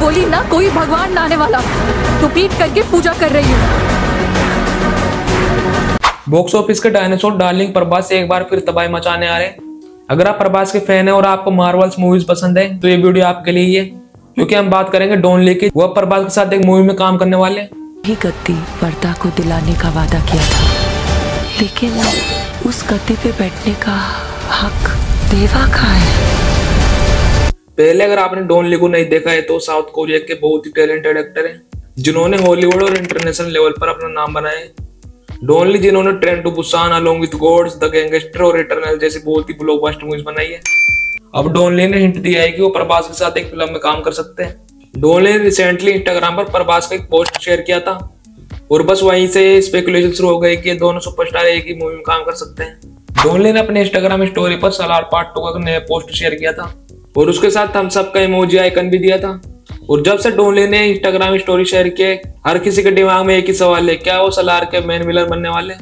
बोली ना कोई भगवान ना आने वाला, तो पीट करके पूजा कर रही हूँ। बॉक्स ऑफिस के डायनासोर डार्लिंग प्रभास एक बार फिर तबाही मचाने आ रहे हैं। अगर आप प्रभास के फैन हैं और आपको मार्वल्स मूवीज पसंद है तो ये वीडियो आपके लिए ही है, क्योंकि हम बात करेंगे डॉन ली की। वो प्रभास के साथ एक मूवी में काम करने वाले हैं। ही गद्दी वर्दा को दिलाने का वादा किया था, लेकिन उस गद्दी पे बैठने का हक देवा का है। पहले अगर आपने डॉन ली को नहीं देखा है तो साउथ कोरिया के बहुत ही टैलेंटेड एक्टर हैं, जिन्होंने हॉलीवुड और इंटरनेशनल लेवल पर अपना नाम बनाया है। डॉन ली जिन्होंने train to Busan, along with gods, the gangster और इटरनल जैसी बहुत ही ब्लॉकबस्टर मूवीज बनाई है। अब डॉन ली ने हिंट दिया है कि वो प्रभास के साथ एक फिल्म में काम कर सकते हैं। डॉन ली ने रिसेंटली इंस्टाग्राम पर प्रभास का एक पोस्ट शेयर किया था और बस वहीं से स्पेकुलेशन शुरू हो गए कि दोनों सुपरस्टार एक ही मूवी में काम कर सकते हैं। डॉन ली ने अपने इंस्टाग्राम स्टोरी पर सलार पार्ट 2 का नया पोस्ट शेयर किया था और उसके साथ थम्स अप का इमोजी आइकन भी दिया था। और जब से डॉन ली ने इंस्टाग्राम स्टोरी शेयर किए, हर किसी के दिमाग में एक ही सवाल है, क्या वो सलार के मेन विलन बनने वाले?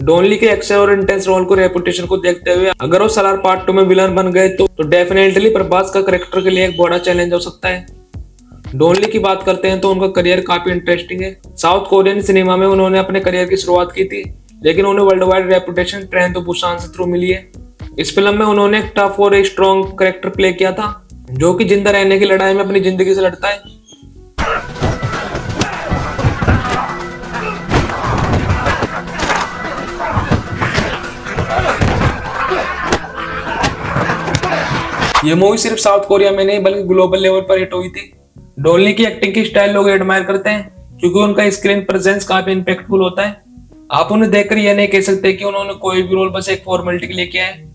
डॉन ली के एक्शन और इंटेंस रोल को रेपुटेशन को देखते हुए अगर वो सलार पार्ट 2 में विलन बन गए तो डेफिनेटली प्रभास का कैरेक्टर के लिए एक बड़ा चैलेंज हो सकता है। डॉन ली की बात करते हैं तो उनका करियर काफी इंटरेस्टिंग है। साउथ कोरियन सिनेमा में उन्होंने अपने करियर की शुरुआत की थी, लेकिन उन्हें world wide reputation train to Busan से थ्रू मिली है। इस फिल्म में उन्होंने एक टफ और एक स्ट्रॉन्ग कैरेक्टर प्ले किया था, जो कि जिंदा रहने की लड़ाई में अपनी जिंदगी से लड़ता है। ये मूवी सिर्फ साउथ कोरिया में नहीं बल्कि ग्लोबल लेवल पर हिट हुई थी। डॉन ली की एक्टिंग की स्टाइल लोग एडमायर करते हैं, क्योंकि उनका स्क्रीन प्रेजेंस काफी इंपैक्टफुल होता है। आप उन्हें देखकर यह नहीं कह सकते कि उन्होंने कोई भी रोल बस एक फॉर्मेलिटी के लिए किया है।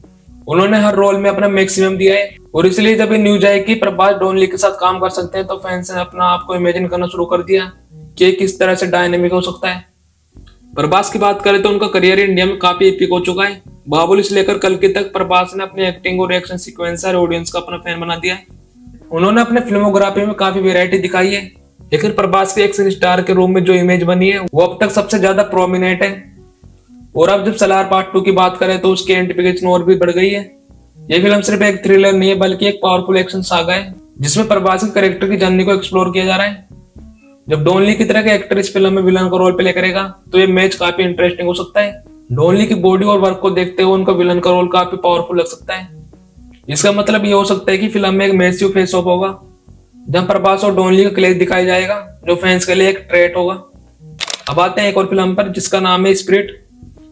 उन्होंने हर रोल में अपना मैक्सिमम दिया है और इसलिए जब ये न्यूज आई कि प्रभास डॉन ली के साथ काम कर सकते हैं तो फैंस ने अपना आप को इमेजिन करना शुरू कर दिया कि किस तरह से डायनेमिक हो सकता है। प्रभास की बात करें तो उनका करियर इंडिया में काफी एपिक हो चुका है। बाहुबली से लेकर कल्कि तक प्रभास ने अपनी एक्टिंग और एक्शन सीक्वेंस और ऑडियंस का अपना फैन बना दिया है। उन्होंने अपने फिल्मोग्राफी में काफी वेरायटी दिखाई है, लेकिन प्रभास के एक्शन स्टार के रूप में जो इमेज बनी है वो अब तक सबसे ज्यादा प्रोमिनेंट है। और अब जब सलार पार्ट 2 की बात करें तो उसकी एंटिफिकेशन और भी बढ़ गई है। ये फिल्म सिर्फ एक थ्रिलर नहीं है बल्कि एक पावरफुल एक्शन सागा है, जिसमें प्रभास के कैरेक्टर की जर्नी को एक्सप्लोर किया जा रहा है। जब डॉन ली की तरह के एक्टर इस फिल्म में विलन का रोल प्ले करेगा तो ये मैच काफी इंटरेस्टिंग हो सकता है। डॉन ली की बॉडी और वर्क को देखते हुए उनका विलन का रोल काफी पावरफुल लग सकता है। इसका मतलब ये हो सकता है कि फिल्म में एक मैसिव फेस ऑफ होगा, जहां प्रभास और डॉन ली का क्लैश दिखाया जाएगा, जो फैंस के लिए एक ट्रेट होगा। अब आते हैं एक और फिल्म पर जिसका नाम है स्पिरिट।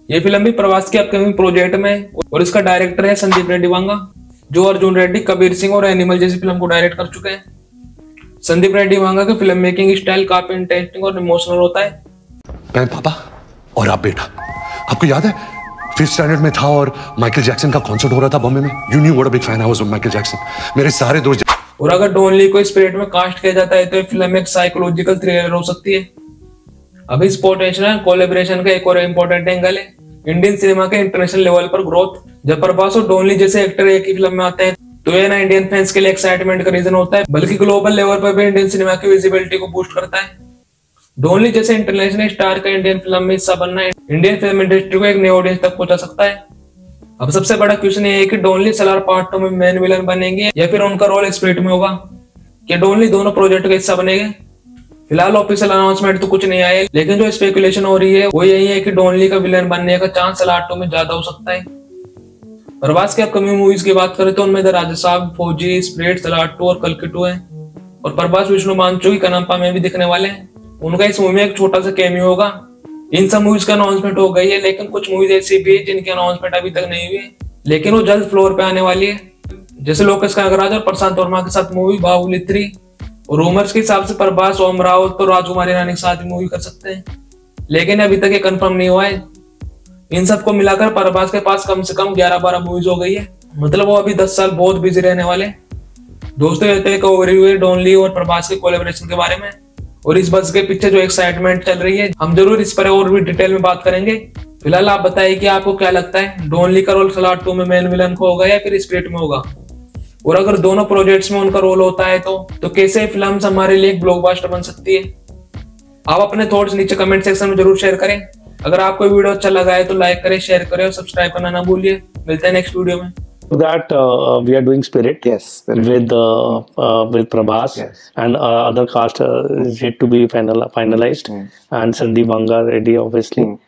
ये फिल्म भी प्रभास के अपकमिंग प्रोजेक्ट में और इसका डायरेक्टर है संदीप रेड्डी वांगा, जो अर्जुन रेड्डी, कबीर सिंह और एनिमल जैसी फिल्म को डायरेक्ट कर चुके हैं। संदीप रेड्डी वांगा की फिल्म मेकिंग स्टाइल काफी इंटरेस्टिंग और इमोशनल होता है। मैं पापा और आप बेटा, आपको याद है 5th स्टैंडर्ड में था और माइकल जैक्सन का कॉन्सर्ट हो रहा था बॉम्बे में। You knew what a big fan I was of Michael Jackson. मेरे सारे दोस्त। और अगर डॉन ली को स्पिरिट में कास्ट किया जाता है तो ये फिल्म एक साइकोलॉजिकल थ्रिलर हो सकती है। अब इस पोटेंशियल कोलैबोरेशन का एक और इम्पोर्टेंट एंगल है इंडियन सिनेमा के इंटरनेशनल लेवल पर ग्रोथ। जब प्रभास और डॉन ली जैसे एक्टर एक ही फिल्म में आते हैं तो ये ना इंडियन फैंस के लिए एक्साइटमेंट का रीजन होता है, बल्कि ग्लोबल लेवल पर भी इंडियन सिनेमा की विजिबिलिटी को बूस्ट करता है। डॉन ली जैसे इंटरनेशनल स्टार का इंडियन फिल्म में हिस्सा बनना इंडियन फिल्म इंडस्ट्री को एक नए ऑडियंस तक पहुंचा सकता है। अब सबसे बड़ा क्वेश्चन ये है कि डॉन ली सलार पार्ट 2 में मेन विलन बनेंगे या फिर उनका रोल स्पिरिट में होगा। क्या डॉन ली दोनों प्रोजेक्ट का हिस्सा बनेंगे? फिलहाल ऑफिशियल अनाउंसमेंट तो कुछ नहीं आया है, लेकिन जो स्पेकुलेशन हो रही है वो यही है कि डॉन ली का विलन बनने का चांस सलार 2 में ज्यादा हो सकता है। प्रभास की अपकमिंग मूवीज की बात करें तो उनमें द राजा साहब, फौजी, स्पिरिट, सलार 2 और कल्कि 2 है। और प्रभास विष्णु मानचो की कनप्पा में भी दिखने वाले हैं। उनका इस मूवी में एक छोटा सा कैमियो होगा। इन सब मूवीज का अनाउंसमेंट हो गई है, लेकिन कुछ मूवीज ऐसी भी है जिनकी अनाउंसमेंट अभी तक नहीं हुई है, लेकिन वो जल्द फ्लोर पे आने वाली है। जैसे लोकेश कनगराज और प्रशांत वर्मा के साथ मूवी बाहुबली 3। और रूमर्स के हिसाब से प्रभास, ओम रावत तो राजकुमार ईरानी के साथ मूवी कर सकते हैं, लेकिन अभी तक ये कंफर्म नहीं हुआ है। इन सबको मिलाकर प्रभास के पास कम से कम 11-12 मूवीज हो गई है, मतलब वो अभी 10 साल बहुत बिजी रहने वाले। दोस्तों ये तो एक ओवरव्यू है डॉन ली और प्रभास के कोलैबोरेशन के बारे में, और इस बस के पीछे जो एक्साइटमेंट चल रही है हम जरूर इस पर और भी डिटेल में बात करेंगे। फिलहाल आप बताइए कि आपको क्या लगता है, डॉन ली का रोल सलार 2 में मेन विलन को होगा या फिर स्पिरिट में होगा? और अगर दोनों प्रोजेक्ट्स में उनका रोल होता है तो कैसे फिल्म्स हमारे लिए एक ब्लॉकबस्टर बन सकती है? आप अपने थॉट्स नीचे कमेंट सेक्शन में जरूर शेयर करें। अगर आपको वीडियो अच्छा लगा है तो लाइक करें, शेयर करें और सब्सक्राइब करना ना भूलिए। मिलते हैं नेक्स्ट वीडियो में। That we are doing Spirit. Yes, very With Prabhas. Yes. And other cast is yet to be finalized. And Sandeep Banga Reddy, obviously.